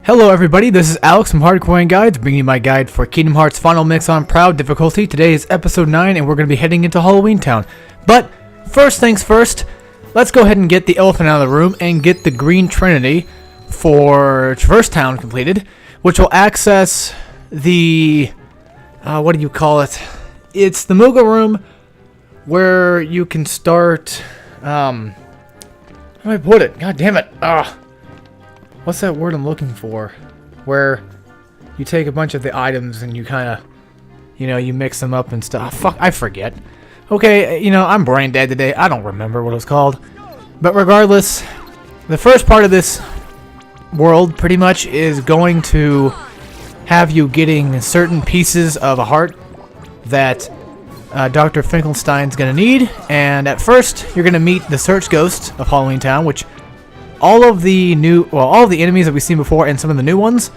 Hello everybody, this is Alex from Hardcorian Guides, bringing you my guide for Kingdom Hearts Final Mix on Proud difficulty. Today is episode 9 and we're going to be heading into Halloween Town. But, first things first, let's go ahead and get the elephant out of the room and get the Green Trinity for Traverse Town completed, which will access the, what do you call it? It's the Mooga room where you can start, how do I put it? God damn it. What's that word I'm looking for? Where you take a bunch of the items and you kind of, you mix them up and stuff. Fuck, I forget. Okay, I'm brain dead today. I don't remember what it was called. But regardless, the first part of this world pretty much is going to have you getting certain pieces of a heart that Dr. Finkelstein's going to need. And at first, you're going to meet the Search Ghost of Halloween Town, which all of the enemies that we've seen before and some of the new ones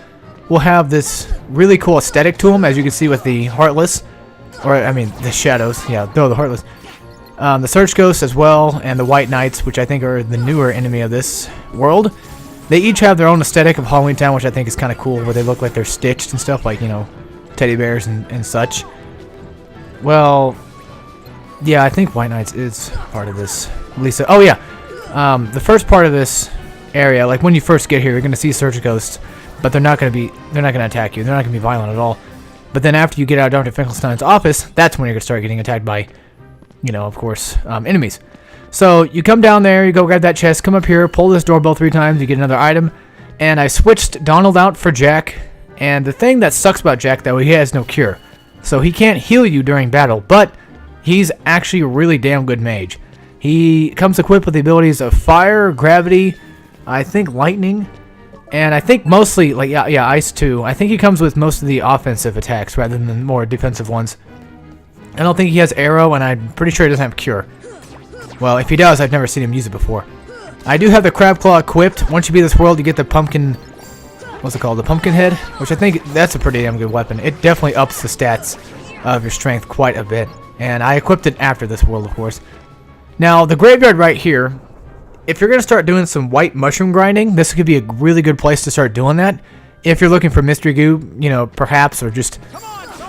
will have this really cool aesthetic to them, as you can see with the Heartless, the Shadows, yeah, no, the Heartless. The Search Ghosts as well, and the White Knights, which I think are the newer enemy of this world. They each have their own aesthetic of Halloween Town, which I think is kind of cool, where they look like they're stitched and stuff, like, teddy bears and such. Well, yeah, I think White Knights is part of this. Lisa, oh yeah. The first part of this area, like when you first get here, you're going to see Search Ghosts, but they're not going to attack you. They're not going to be violent at all. But then after you get out of Dr. Finkelstein's office, that's when you're going to start getting attacked by, of course, enemies. So you come down there, you go grab that chest, come up here, pull this doorbell 3 times, you get another item. And I switched Donald out for Jack. And the thing that sucks about Jack, though, he has no cure. So he can't heal you during battle, but he's actually a really damn good mage. He comes equipped with the abilities of fire, gravity, I think lightning, and I think mostly, ice too. I think he comes with most of the offensive attacks rather than the more defensive ones. I don't think he has arrow, and I'm pretty sure he doesn't have cure. Well, if he does, I've never seen him use it before. I do have the Crab Claw equipped. Once you beat this world, you get the pumpkin, what's it called, the pumpkin head, which I think that's a pretty damn good weapon. It definitely ups the stats of your strength quite a bit, and I equipped it after this world, of course. Now, the graveyard right here, if you're going to start doing some white mushroom grinding, this could be a really good place to start doing that. If you're looking for mystery goo, perhaps, or just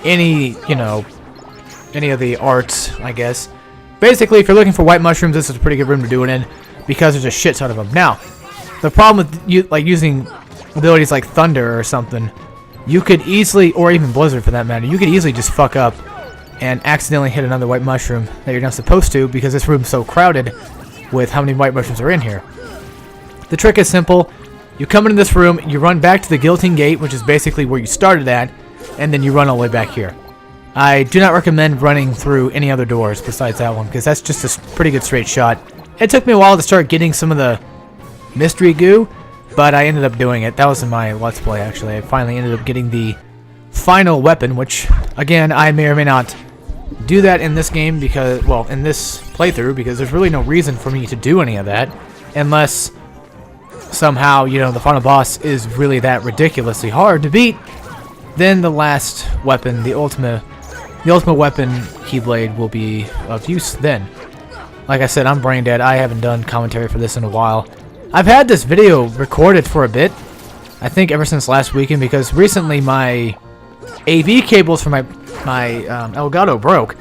any of the arts, I guess. Basically, if you're looking for white mushrooms, this is a pretty good room to do it in, because there's a shit ton of them. Now, the problem with using abilities like Thunder or something, you could easily, or even Blizzard for that matter, you could easily just fuck up and accidentally hit another white mushroom that you're not supposed to, because this room's so crowded with how many white mushrooms are in here. The trick is simple. You come into this room, you run back to the Guillotine Gate, which is basically where you started at, and then you run all the way back here. I do not recommend running through any other doors besides that one, because that's just a pretty good straight shot. It took me a while to start getting some of the mystery goo, but I ended up doing it. That was in my Let's Play, actually. I finally ended up getting the final weapon, which, again, I may or may not do that in this game because, well, in this playthrough, because there's really no reason for me to do any of that unless somehow, the final boss is really that ridiculously hard to beat. Then the last weapon, the ultimate weapon, Keyblade, will be of use then. Like I said, I'm brain dead. I haven't done commentary for this in a while. I've had this video recorded for a bit, I think ever since last weekend, because recently my AV cables for my Elgato broke,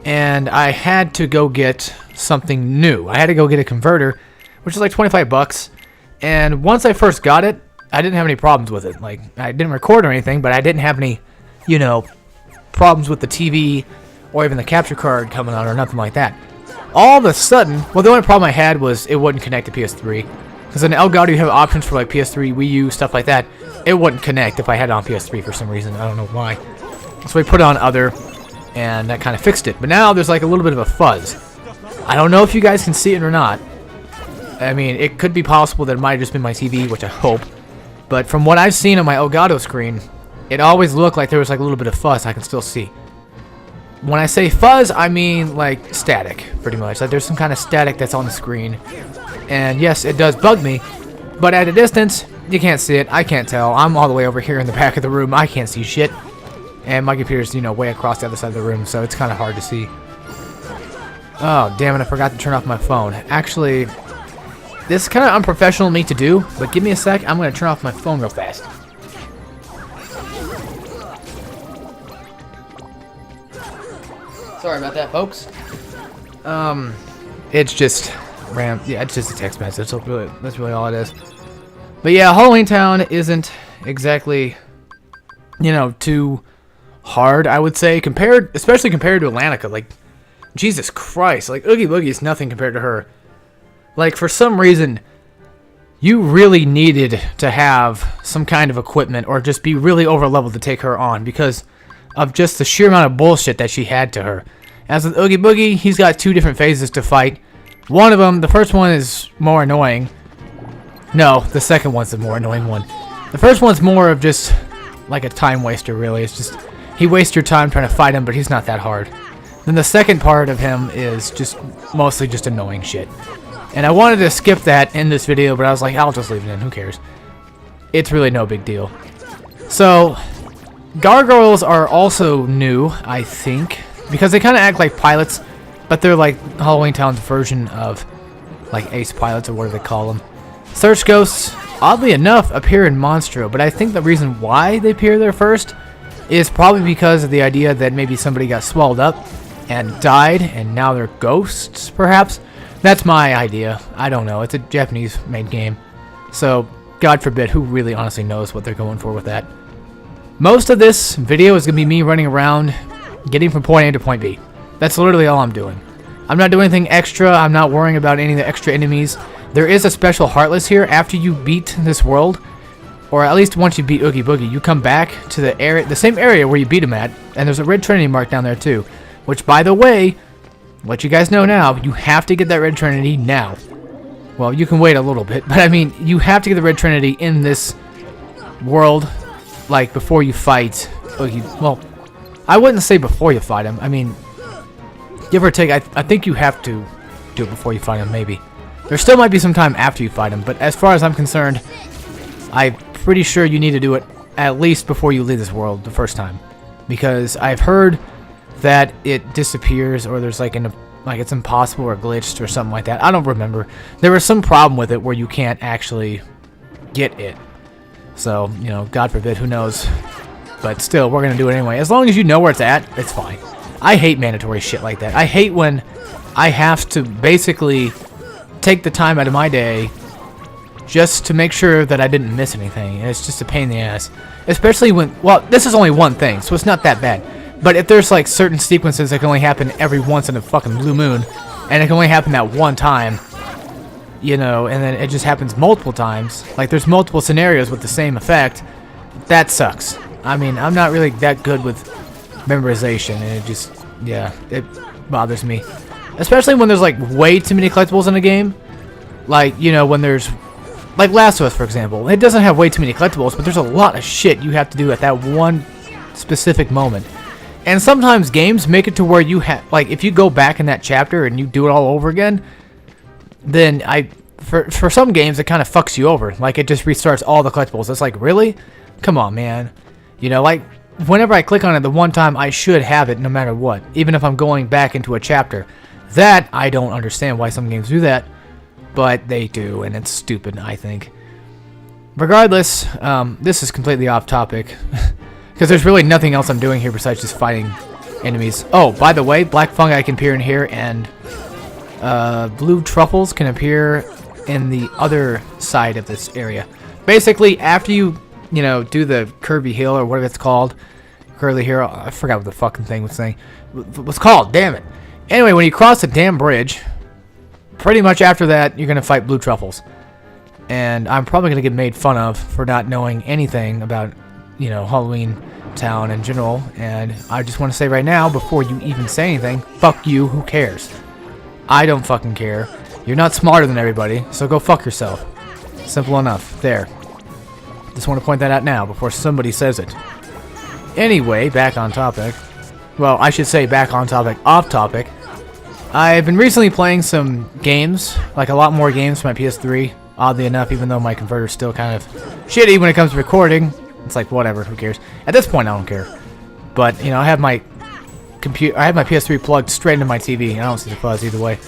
and I had to go get something new. I had to go get a converter, which is like 25 bucks, and once I first got it, I didn't have any problems with it. Like, I didn't record or anything, but I didn't have any, problems with the TV or even the capture card coming on or nothing like that. All of a sudden, well, the only problem I had was it wouldn't connect to PS3, because in Elgato you have options for like PS3, Wii U, stuff like that. It wouldn't connect if I had it on PS3 for some reason. I don't know why. So I put it on other, and that kind of fixed it. But now there's like a little bit of a fuzz. I don't know if you guys can see it or not. I mean, it could be possible that it might have just been my TV, which I hope. But from what I've seen on my Elgato screen, it always looked like there was like a little bit of fuzz I can still see. When I say fuzz, I mean like static, pretty much. Like there's some kind of static that's on the screen. And yes, it does bug me. But at a distance, you can't see it. I can't tell. I'm all the way over here in the back of the room. I can't see shit. And my computer's, way across the other side of the room, so it's kind of hard to see. Oh, damn it, I forgot to turn off my phone. Actually, This is kind of unprofessional of me to do, but give me a sec. I'm going to turn off my phone real fast. Sorry about that, folks. It's just yeah, it's just a text message. That's really all it is. But yeah, Halloween Town isn't exactly, you know, too hard, I would say, especially compared to Atlantica. Like, Jesus Christ, like Oogie Boogie is nothing compared to her. Like, for some reason, you really needed to have some kind of equipment or just be really over leveled to take her on because of just the sheer amount of bullshit that she had to her. As with Oogie Boogie, he's got two different phases to fight. One of them, the first one is more annoying. No, the second one's the more annoying one. The first one's more of just like a time waster, really. It's just, he wastes your time trying to fight him, but he's not that hard. Then the second part of him is just mostly just annoying shit. And I wanted to skip that in this video, but I was like, I'll just leave it in, who cares? It's really no big deal. So, gargoyles are also new, I think, because they kind of act like pilots, but they're like Halloween Town's version of like ace pilots, or what do they call them. Search ghosts, oddly enough, appear in Monstro, but I think the reason why they appear there first is probably because of the idea that maybe somebody got swallowed up and died, and now they're ghosts, perhaps? That's my idea. I don't know. It's a Japanese-made game. So, God forbid, who really honestly knows what they're going for with that. Most of this video is going to be me running around, getting from point A to point B. That's literally all I'm doing. I'm not doing anything extra. I'm not worrying about any of the extra enemies. There is a special Heartless here. After you beat this world, or at least once you beat Oogie Boogie, you come back to the area, the same area where you beat him at, and there's a red Trinity mark down there too. Which, by the way, let you guys know now, you have to get that red Trinity now. Well, you can wait a little bit, but I mean, you have to get the red Trinity in this world, like, before you fight Oogie. Well, I wouldn't say before you fight him. I mean, give or take, I think you have to do it before you fight him, maybe. There still might be some time after you fight him, but as far as I'm concerned, I'm pretty sure you need to do it at least before you leave this world the first time. Because I've heard that it disappears, or there's like it's impossible or glitched or something like that. I don't remember. There was some problem with it where you can't actually get it. So, you know, God forbid, who knows. But still, we're going to do it anyway. As long as you know where it's at, it's fine. I hate mandatory shit like that. I hate when I have to basically take the time out of my day just to make sure that I didn't miss anything. And it's just a pain in the ass. Especially when, well, this is only one thing, so it's not that bad. But if there's like certain sequences that can only happen every once in a fucking blue moon, and it can only happen that one time, you know, and then it just happens multiple times, like there's multiple scenarios with the same effect, that sucks. I mean, I'm not really that good with memorization, and it just, yeah, it bothers me. Especially when there's like way too many collectibles in a game. Like, you know, when there's, like Last of Us, for example. It doesn't have way too many collectibles, but there's a lot of shit you have to do at that one specific moment. And sometimes games make it to where you have, like, if you go back in that chapter and you do it all over again, then for some games, it kind of fucks you over. Like, it just restarts all the collectibles. It's like, really? Come on, man. You know, like, whenever I click on it the one time, I should have it no matter what, even if I'm going back into a chapter. That, I don't understand why some games do that, but they do, and it's stupid, I think. Regardless, this is completely off topic. Because there's really nothing else I'm doing here besides just fighting enemies. Oh, by the way, black fungi can appear in here, and blue truffles can appear in the other side of this area. Basically, after you know, do the curvy hill, or whatever it's called, curly hill, I forgot what the fucking thing was saying. What's called, damn it. Anyway, when you cross the damn bridge, pretty much after that, you're going to fight blue truffles. And I'm probably going to get made fun of for not knowing anything about, you know, Halloween Town in general, and I just want to say right now, before you even say anything, fuck you, who cares? I don't fucking care. You're not smarter than everybody, so go fuck yourself. Simple enough. There. Just want to point that out now, before somebody says it. Anyway, back on topic. Well, I should say back on topic, off topic. I've been recently playing some games, like a lot more games for my PS3, oddly enough, even though my converter's still kind of shitty when it comes to recording. It's like, whatever, who cares? At this point, I don't care. But, you know, I have my PS3 plugged straight into my TV. I don't see the fuzz either way.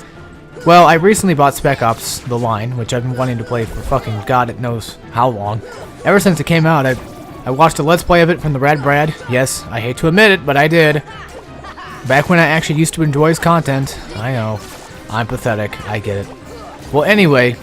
Well, I recently bought Spec Ops: The Line, which I've been wanting to play for fucking God it knows how long. Ever since it came out, I watched a Let's Play of it from the Rad Brad. Yes, I hate to admit it, but I did. Back when I actually used to enjoy his content. I know. I'm pathetic. I get it. Well, anyway,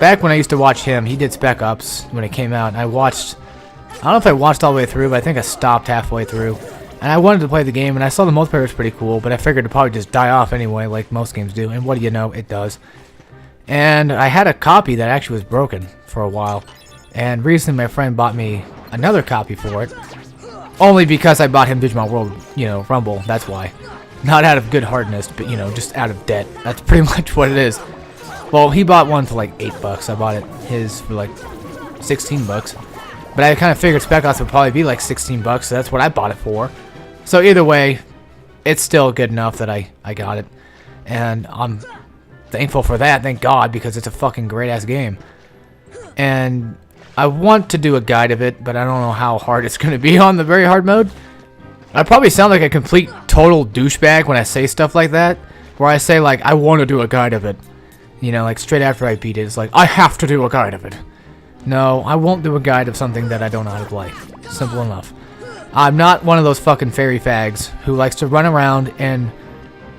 back when I used to watch him, he did Spec Ops when it came out, and I don't know if I watched all the way through, but I think I stopped halfway through. And I wanted to play the game, and I saw the multiplayer was pretty cool, but I figured it'd probably just die off anyway, like most games do, and what do you know, it does. And I had a copy that actually was broken for a while, and recently my friend bought me another copy for it, only because I bought him Digimon World, Rumble, that's why. Not out of good heartedness, but, just out of debt. That's pretty much what it is. Well, he bought one for like $8. I bought his for like $16. But I kind of figured Spec Ops would probably be like $16, so that's what I bought it for. So either way, it's still good enough that I got it. And I'm thankful for that, thank God, because it's a fucking great-ass game. And I want to do a guide of it, but I don't know how hard it's going to be on the very hard mode. I probably sound like a complete, total douchebag when I say stuff like that. Where I say, like, I want to do a guide of it. Like, straight after I beat it, it's like, I have to do a guide of it. No, I won't do a guide of something that I don't know how to play. Simple enough. I'm not one of those fucking fairy fags who likes to run around and,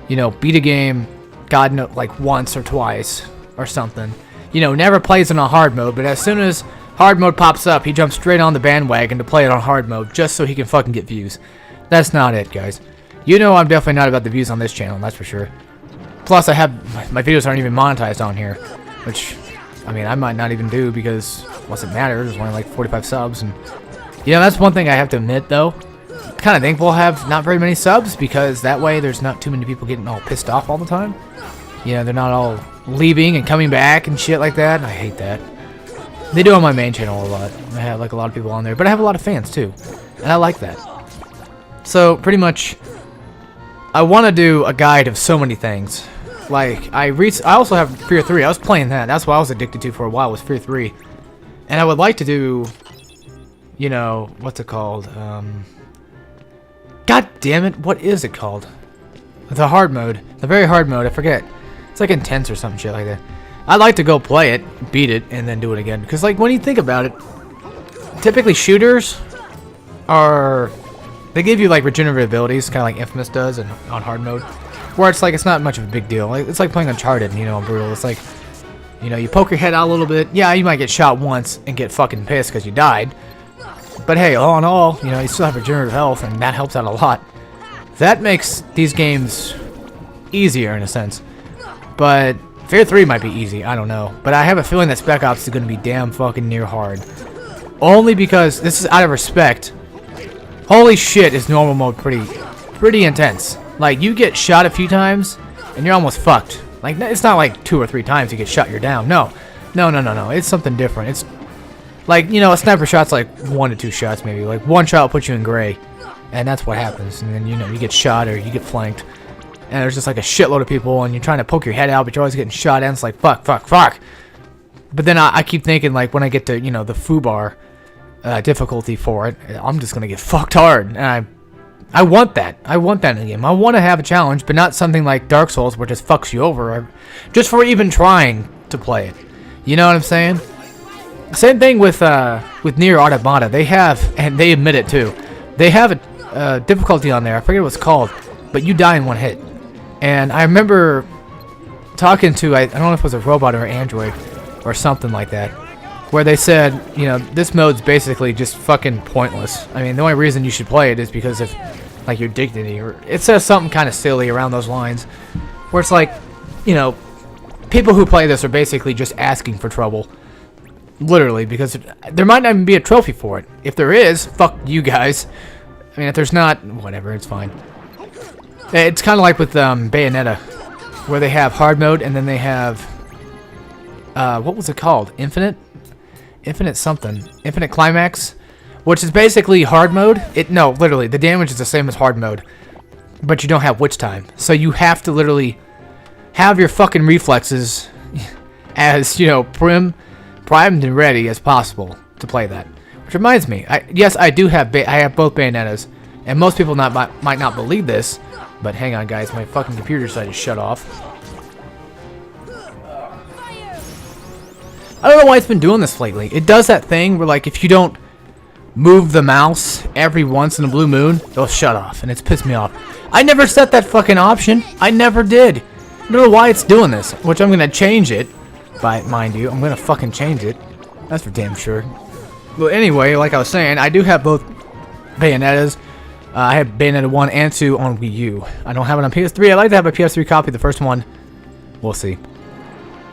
beat a game, God knows, like once or twice or something. Never plays it on hard mode, but as soon as hard mode pops up, he jumps straight on the bandwagon to play it on hard mode just so he can fucking get views. That's not it, guys. I'm definitely not about the views on this channel, that's for sure. Plus, my videos aren't even monetized on here, which, I might not even do because what's it matter? There's only like 45 subs, and that's one thing I have to admit, though. Kind of thankful I have not very many subs, because that way there's not too many people getting all pissed off all the time. They're not all leaving and coming back and shit like that. I hate that. They do on my main channel a lot. I have like a lot of people on there, but I have a lot of fans too, and I like that. So pretty much, I want to do a guide of so many things. Like I also have Fear 3. I was playing that. That's what I was addicted to for a while, was Fear 3, and I would like to do. What's it called? God damn it, what is it called? The hard mode. The very hard mode, I forget. It's like intense or some shit like that. I'd like to go play it, beat it, and then do it again. Because, like, when you think about it, typically shooters are... They give you, like, regenerative abilities, kind of like Infamous does on hard mode. Where it's like, it's not much of a big deal. It's like playing Uncharted, on Brutal. It's like, you poke your head out a little bit. Yeah, you might get shot once and get fucking pissed because you died. But hey, all in all, you still have regenerative health, and that helps out a lot. That makes these games easier, in a sense. But Fear 3 might be easy, I don't know. But I have a feeling that Spec Ops is going to be damn fucking near hard. Only because, this is out of respect, holy shit is normal mode pretty intense. Like, you get shot a few times, and you're almost fucked. Like, it's not like 2 or 3 times you get shot, you're down. No. It's something different. It's like, a sniper shot's like 1 to 2 shots maybe. Like, 1 shot will put you in gray. And that's what happens. And then, you get shot or you get flanked. And there's just like a shitload of people and you're trying to poke your head out, but you're always getting shot at. And it's like, fuck. But then I keep thinking, like, when I get to, the FUBAR difficulty for it, I'm just going to get fucked hard. And I want that. I want that in the game. I want to have a challenge, but not something like Dark Souls where it just fucks you over. Just for even trying to play it. You know what I'm saying? Same thing with Nier Automata. They have, and they admit it too, they have a difficulty on there. I forget what it's called, but you die in 1 hit. And I remember talking to, I don't know if it was a robot or an android or something like that, where they said, this mode's basically just fucking pointless. The only reason you should play it is because of, like, your dignity, or it says something kind of silly around those lines, where it's like, people who play this are basically just asking for trouble. Literally, because there might not even be a trophy for it. If there is, fuck you guys. If there's not, whatever, it's fine. It's kind of like with Bayonetta, where they have hard mode, and then they have, what was it called? Infinite something. Infinite Climax, which is basically hard mode. No, literally, the damage is the same as hard mode, but you don't have witch time. So you have to literally have your fucking reflexes as, primed and ready as possible to play that. Which reminds me, yes, I have both Bayonettas, and most people might not believe this, but hang on, guys, my fucking computer decided to shut off. I don't know why it's been doing this lately. It does that thing where, like, if you don't move the mouse every once in a blue moon, it'll shut off, and it's pissed me off. I never set that fucking option. I never did. I don't know why it's doing this, which I'm gonna change it. But mind you, I'm gonna fucking change it. That's for damn sure. Well, anyway, like I was saying, I do have both Bayonettas. I have Bayonetta 1 and 2 on Wii U. I don't have it on PS3. I'd like to have a PS3 copy of the first one. We'll see.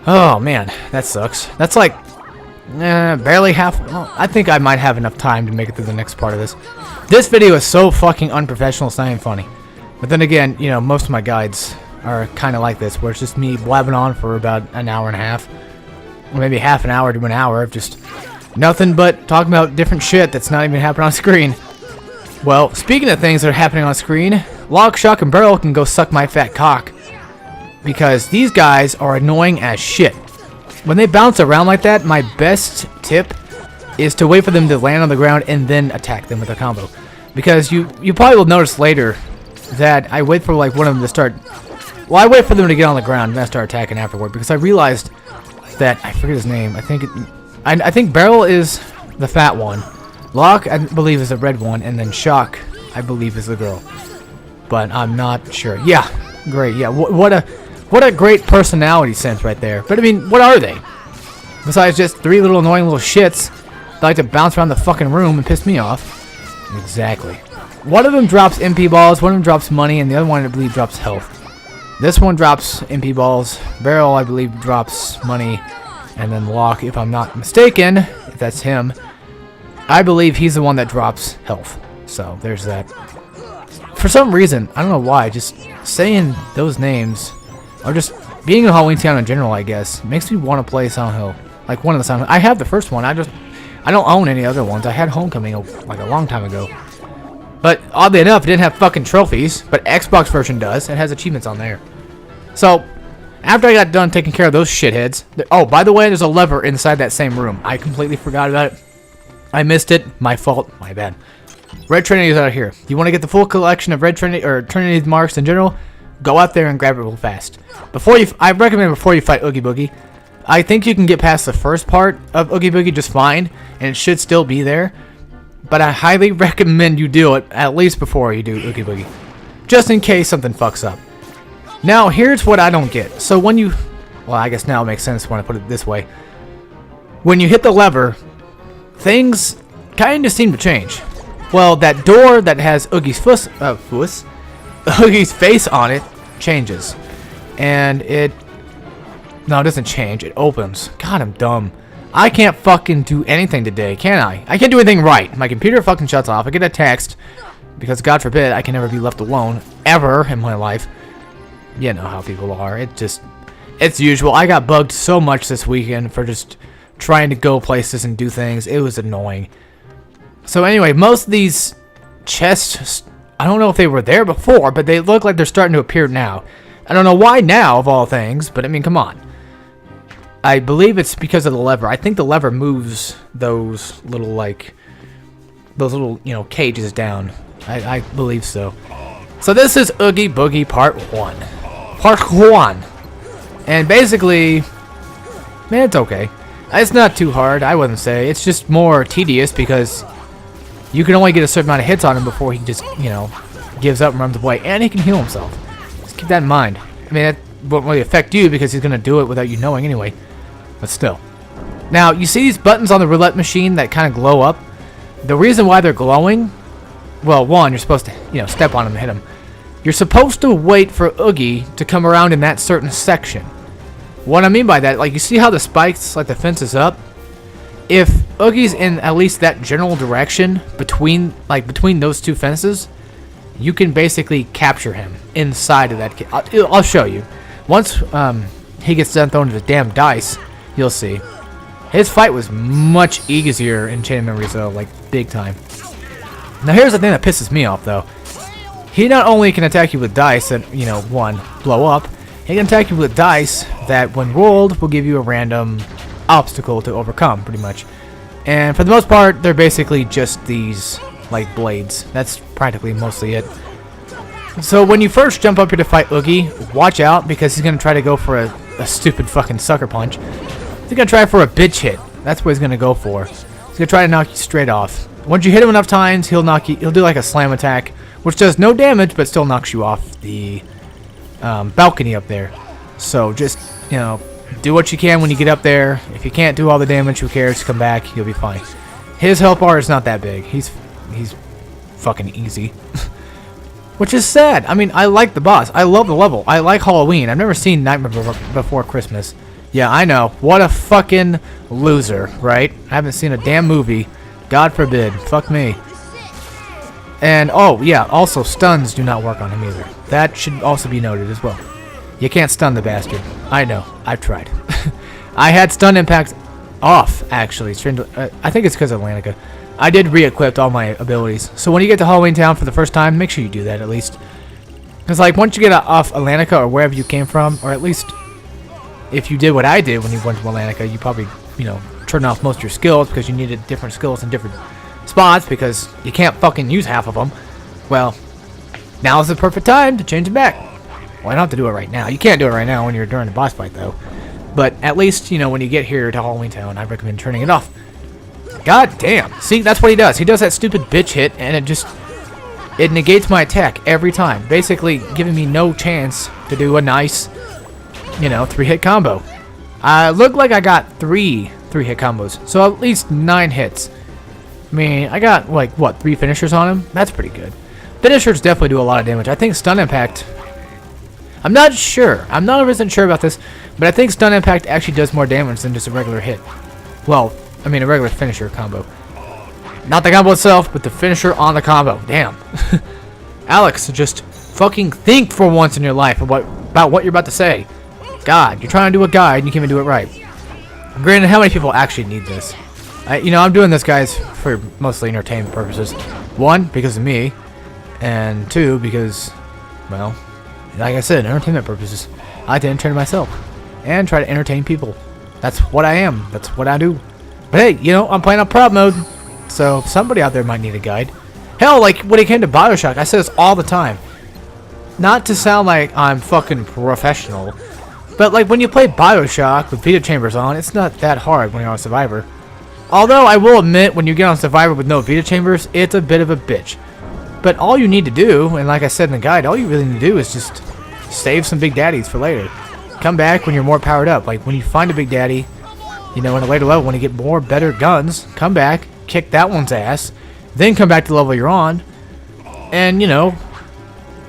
Oh, man. That sucks. That's like barely half. Well, I think I might have enough time to make it through the next part of this. This video is so fucking unprofessional, it's not even funny. But then again, you know, most of my guides are kind of like this, where it's just me blabbing on for about an hour and a half. Or maybe half an hour to an hour of just nothing but talking about different shit that's not even happening on screen. Well, speaking of things that are happening on screen, Lock, Shock, and Barrel can go suck my fat cock. Because these guys are annoying as shit. When they bounce around like that, my best tip is to wait for them to land on the ground and then attack them with a combo. Because you probably will notice later that I wait for like one of them to start. Well, I wait for them to get on the ground and then I start attacking afterward. Because I realized that I forget his name. I think Barrel is the fat one. Lock, I believe, is the red one, and then Shock, I believe, is the girl. But I'm not sure. Yeah, great. Yeah, what a great personality sense right there. But I mean, what are they? Besides just three little annoying little shits that like to bounce around the fucking room and piss me off. Exactly. One of them drops MP balls, one of them drops money, and the other one, I believe, drops health. This one drops MP balls. Barrel, I believe, drops money. And then Lock, if I'm not mistaken, if that's him, I believe he's the one that drops health. So, there's that. For some reason, I don't know why, just saying those names, or just being in Halloween Town in general, I guess, makes me want to play Silent Hill. Like, one of the Silent Hill. I have the first one, I don't own any other ones. I had Homecoming, like, a long time ago. But, oddly enough, it didn't have fucking trophies, but Xbox version does. It has achievements on there. So, after I got done taking care of those shitheads... Oh, by the way, there's a lever inside that same room. I completely forgot about it. I missed it. My fault. My bad. Red Trinity is out here. You want to get the full collection of Red Trinity or Trinity marks in general? Go out there and grab it real fast. I recommend before you fight Oogie Boogie. I think you can get past the first part of Oogie Boogie just fine, and it should still be there. But I highly recommend you do it at least before you do Oogie Boogie, just in case something fucks up. Now here's what I don't get. So when you, well, I guess now it makes sense when I put it this way. When you hit the lever, things kind of seem to change. Well, that door that has Oogie's Oogie's face on it changes. And no, it doesn't change. It opens. God, I'm dumb. I can't fucking do anything today, can I? I can't do anything right. My computer fucking shuts off. I get a text because, God forbid, I can never be left alone ever in my life. You know how people are. It's usual. I got bugged so much this weekend for just trying to go places and do things. It was annoying. So anyway, most of these chests, I don't know if they were there before, but they look like they're starting to appear now. I don't know why now, of all things, but I mean, come on. I believe it's because of the lever. I think the lever moves those little, you know, cages down. I believe so. So this is Oogie Boogie Part 1. Part 1. And basically, man, it's okay. It's not too hard, I wouldn't say. It's just more tedious because you can only get a certain amount of hits on him before he just, you know, gives up and runs away. And he can heal himself. Just keep that in mind. I mean, that won't really affect you because he's going to do it without you knowing anyway. But still. Now, you see these buttons on the roulette machine that kind of glow up? The reason why they're glowing, well, one, you're supposed to, you know, step on them and hit them. You're supposed to wait for Oogie to come around in that certain section. What I mean by that, like, you see how the spikes, like the fence is up? If Oogie's in at least that general direction between those two fences, you can basically capture him inside of that. I'll show you. Once he gets done throwing the damn dice, you'll see. His fight was much easier in Chain of Memories, though, like, big time. Now, here's the thing that pisses me off, though. He not only can attack you with dice that, you know, one, blow up, he can attack you with dice that, when rolled, will give you a random obstacle to overcome, pretty much. And for the most part, they're basically just these, like, blades. That's practically mostly it. So when you first jump up here to fight Oogie, watch out, because he's going to try to go for a stupid fucking sucker punch. He's gonna try for a bitch hit. That's what he's gonna go for. He's gonna try to knock you straight off. Once you hit him enough times, he'll knock you. He'll do like a slam attack, which does no damage but still knocks you off the balcony up there. So just, you know, do what you can when you get up there. If you can't do all the damage, who cares? Come back, you'll be fine. His health bar is not that big. He's fucking easy. Which is sad. I mean, I like the boss. I love the level. I like Halloween. I've never seen Nightmare Before Christmas. Yeah, I know. What a fucking loser, right? I haven't seen a damn movie. God forbid. Fuck me. And, oh, yeah, also stuns do not work on him either. That should also be noted as well. You can't stun the bastard. I know. I've tried. I had stun impact off, actually. I think it's because of Atlantica. I did re-equip all my abilities. So when you get to Halloween Town for the first time, make sure you do that at least. Because, like, once you get off Atlantica or wherever you came from, or at least if you did what I did when you went to Atlantica, you probably, you know, turned off most of your skills because you needed different skills in different spots because you can't fucking use half of them. Well, now's the perfect time to change it back. Well, I don't have to do it right now. You can't do it right now when you're during the boss fight, though. But at least, you know, when you get here to Halloween Town, I recommend turning it off. God damn. See, that's what he does. He does that stupid bitch hit, and it negates my attack every time. Basically giving me no chance to do a nice, you know, 3-hit combo. Looked like I got 3-hit combos. So at least 9 hits. I mean, I got, like, what, 3 finishers on him? That's pretty good. Finishers definitely do a lot of damage. I think stun impact... I'm not sure. I'm not 100% sure about this, but I think stun impact actually does more damage than just a regular hit. Well, I mean a regular finisher combo. Not the combo itself, but the finisher on the combo. Damn. Alex, just fucking think for once in your life about what you're about to say. God, you're trying to do a guide and you can't even do it right. Granted, how many people actually need this? You know, I'm doing this, guys, for mostly entertainment purposes. 1, because of me, and 2, because, well, like I said, entertainment purposes. I like to entertain myself and try to entertain people. That's what I am. That's what I do. But hey, you know, I'm playing on proud mode, so somebody out there might need a guide. Hell, like when it came to BioShock, I say this all the time. Not to sound like I'm fucking professional, but like when you play BioShock with Vita chambers on, it's not that hard when you're on Survivor. Although I will admit, when you get on Survivor with no Vita chambers, it's a bit of a bitch. But all you need to do, and like I said in the guide, all you really need to do is just save some Big Daddies for later. Come back when you're more powered up. Like when you find a Big Daddy, you know, in a later level, when you get more better guns, come back, kick that one's ass, then come back to the level you're on, and, you know,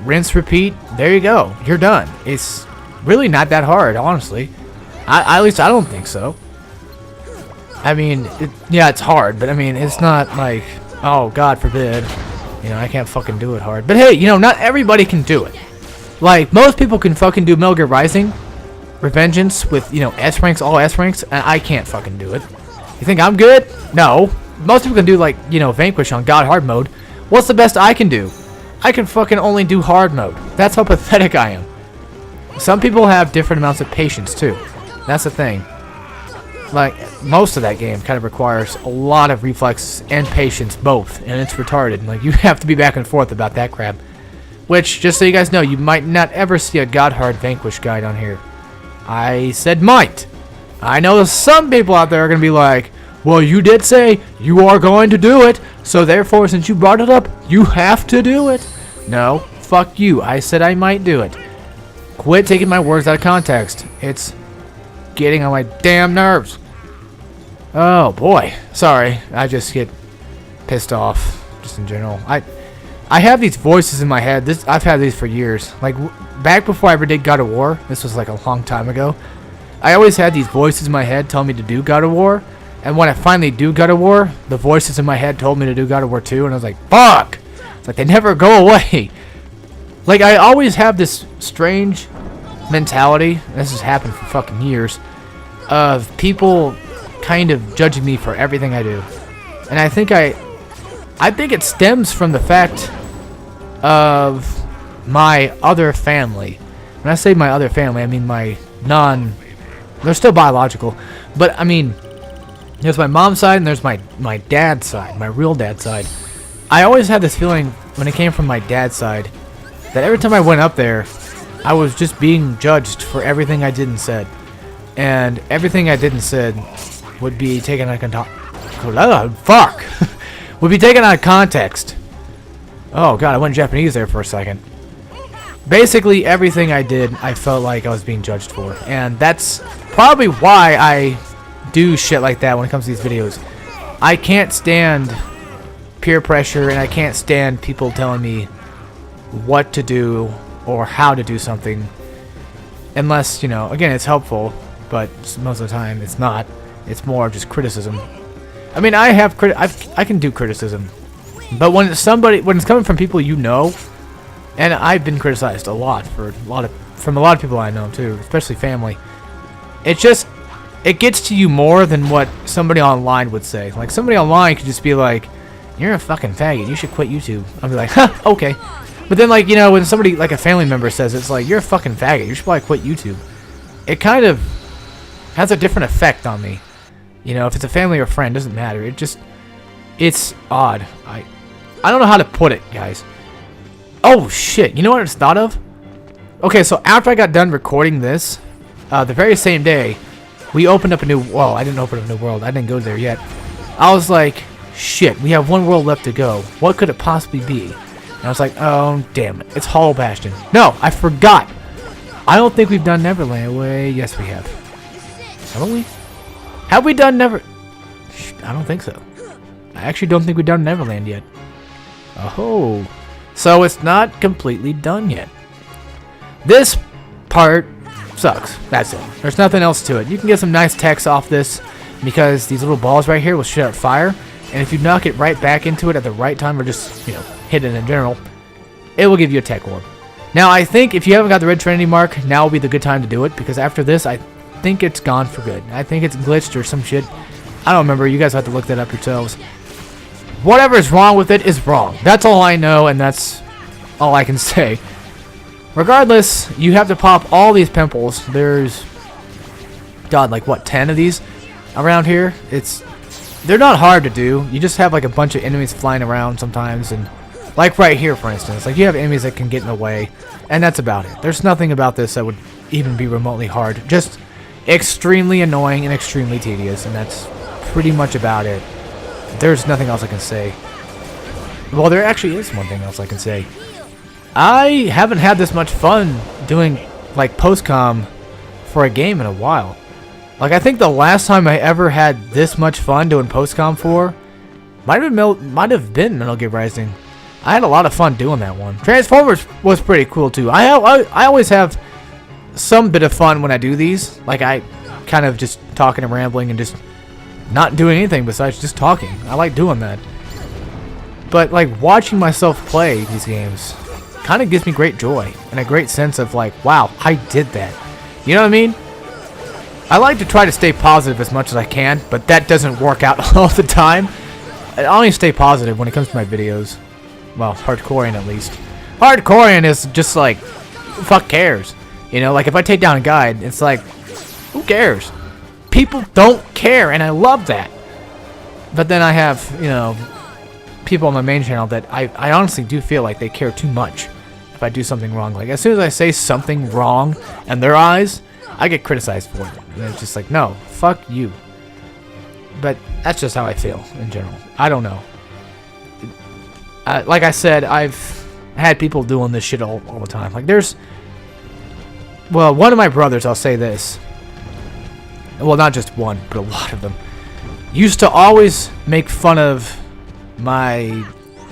rinse, repeat, there you go. You're done. It's really not that hard, honestly. At least I don't think so. I mean, yeah, it's hard, but I mean, it's not like, oh, God forbid. You know, I can't fucking do it hard. But hey, you know, not everybody can do it. Like, most people can fucking do Metal Gear Rising, Revengeance with, you know, S ranks, all S ranks, and I can't fucking do it. You think I'm good? No. Most people can do, like, you know, Vanquish on God Hard mode. What's the best I can do? I can fucking only do hard mode. That's how pathetic I am. Some people have different amounts of patience, too. That's the thing. Like, most of that game kind of requires a lot of reflexes and patience, both, and it's retarded. Like, you have to be back and forth about that crap. Which, just so you guys know, you might not ever see a God Hard Vanquish guide on here. I said might. I know some people out there are going to be like, well, you did say you are going to do it, so therefore, since you brought it up, you have to do it. No, fuck you. I said I might do it. Quit taking my words out of context. It's getting on my damn nerves. Oh, boy. Sorry. I just get pissed off, just in general. I have these voices in my head. I've had these for years. Like, back before I ever did God of War, this was like a long time ago, I always had these voices in my head telling me to do God of War. And when I finally do God of War, the voices in my head told me to do God of War 2. And I was like, fuck! It's like, they never go away. Like, I always have this strange mentality, and this has happened for fucking years, of people kind of judging me for everything I do. And I think it stems from the fact of my other family. When I say my other family, I mean my they're still biological, but I mean, there's my mom's side and there's my dad's side, my real dad's side. I always had this feeling when it came from my dad's side that every time I went up there, I was just being judged for everything I did and said. and everything I did and said would be taken out of fuck would be taken out of context. Oh god, I went Japanese there for a second. Basically, everything I did, I felt like I was being judged for, and that's probably why I do shit like that when it comes to these videos. I can't stand peer pressure, and I can't stand people telling me what to do or how to do something, unless, you know, again, it's helpful, but most of the time it's not. It's more just criticism. I mean, I can do criticism, but when it's coming from people you know, and I've been criticized a lot from a lot of people I know too, especially family. It gets to you more than what somebody online would say. Like, somebody online could just be like, "You're a fucking faggot. You should quit YouTube." I'll be like, "Huh, okay." But then, like, you know, when somebody, like a family member says, it's like, "You're a fucking faggot. You should probably quit YouTube." It kind of has a different effect on me. You know, if it's a family or friend, doesn't matter. It's odd. I don't know how to put it, guys. Oh shit! You know what I just thought of? Okay, so after I got done recording this, the very same day, we opened up a new. Well, I didn't open up a new world. I didn't go there yet. I was like, shit, we have one world left to go. What could it possibly be? And I was like, oh, damn it. It's Hollow Bastion. No, I forgot. I don't think we've done Neverland. Wait, yes, we have. Haven't we? Have we done Never... I don't think so. I actually don't think we've done Neverland yet. Oh. So it's not completely done yet. This part sucks. That's it. There's nothing else to it. You can get some nice text off this because these little balls right here will shoot out fire. And if you knock it right back into it at the right time, or just, you know, hit it in general, it will give you a tech orb. Now, I think if you haven't got the Red Trinity mark, now will be the good time to do it, because after this, I think it's gone for good. I think it's glitched or some shit. I don't remember. You guys have to look that up yourselves. Whatever is wrong with it is wrong. That's all I know, and that's all I can say. Regardless, you have to pop all these pimples. There's, God, like what, 10 of these around here? They're not hard to do. You just have like a bunch of enemies flying around sometimes, and like right here, for instance, like you have enemies that can get in the way, and that's about it. There's nothing about this that would even be remotely hard. Just extremely annoying and extremely tedious, and that's pretty much about it. There's nothing else I can say. Well, there actually is one thing else I can say. I haven't had this much fun doing like post-com for a game in a while. Like, I think the last time I ever had this much fun doing post-com for might have been Metal Gear Rising. I had a lot of fun doing that one. Transformers was pretty cool too. I always have some bit of fun when I do these. Like, I kind of just talking and rambling and just not doing anything besides just talking. I like doing that. But like watching myself play these games kind of gives me great joy and a great sense of like, wow, I did that. You know what I mean? I like to try to stay positive as much as I can, but that doesn't work out all the time. I only stay positive when it comes to my videos. Well, Hardcorian at least. Hardcorian is just like, fuck cares. You know, like if I take down a guide, it's like, who cares? People don't care, and I love that. But then I have, you know, people on my main channel that I honestly do feel like they care too much if I do something wrong. Like, as soon as I say something wrong in their eyes, I get criticized for it. And it's just like, no, fuck you. But that's just how I feel in general. I don't know. Like I said, I've had people doing this shit all the time. Like, there's... Well, one of my brothers, I'll say this. Well, not just one, but a lot of them. Used to always make fun of my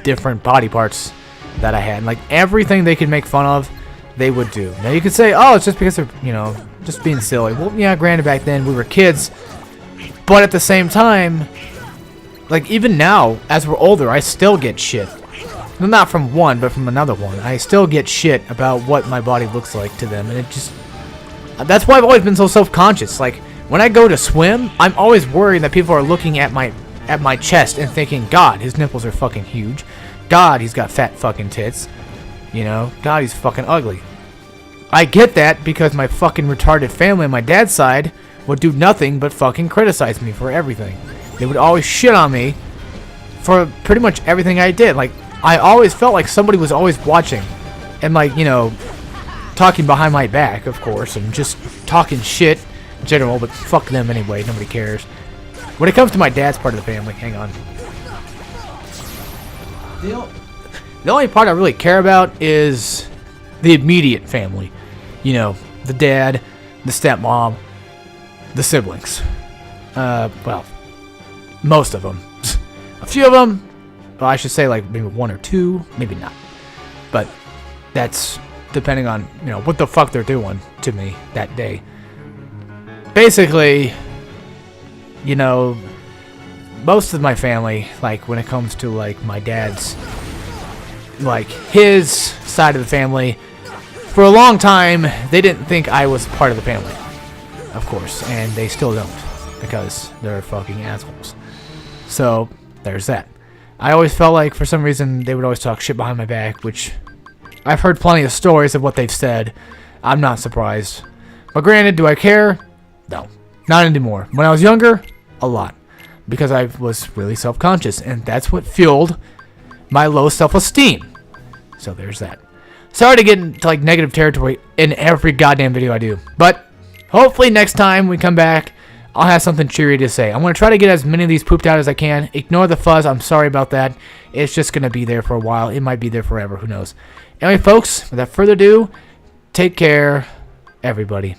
different body parts that I had. Like, everything they could make fun of, they would do. Now, you could say, oh, it's just because they're, you know, just being silly. Well, yeah, granted, back then, we were kids. But at the same time, like, even now, as we're older, I still get shit. Well, not from one, but from another one. I still get shit about what my body looks like to them. And it just... That's why I've always been so self-conscious. Like, when I go to swim, I'm always worried that people are looking at my chest and thinking, God, his nipples are fucking huge. God, he's got fat fucking tits. You know? God, he's fucking ugly. I get that because my fucking retarded family on my dad's side would do nothing but fucking criticize me for everything. They would always shit on me for pretty much everything I did. Like, I always felt like somebody was always watching. And, like, you know, talking behind my back, of course, and just talking shit general, but fuck them anyway. Nobody cares. When it comes to my dad's part of the family, hang on. The only part I really care about is the immediate family. You know, the dad, the stepmom, the siblings. Well, most of them. A few of them, well, I should say like maybe one or two, maybe not. But that's depending on, you know, what the fuck they're doing to me that day. Basically, you know, most of my family, like when it comes to like my dad's, like his side of the family, for a long time, they didn't think I was part of the family. Of course, and they still don't, because they're fucking assholes. So, there's that. I always felt like, for some reason, they would always talk shit behind my back, which I've heard plenty of stories of what they've said. I'm not surprised. But granted, do I care? No. Not anymore. When I was younger, a lot. Because I was really self-conscious, and that's what fueled my low self-esteem. So there's that. Sorry to get into like negative territory in every goddamn video I do. But hopefully next time we come back, I'll have something cheery to say. I'm going to try to get as many of these pooped out as I can. Ignore the fuzz. I'm sorry about that. It's just going to be there for a while. It might be there forever. Who knows? Anyway, folks, without further ado, take care, everybody.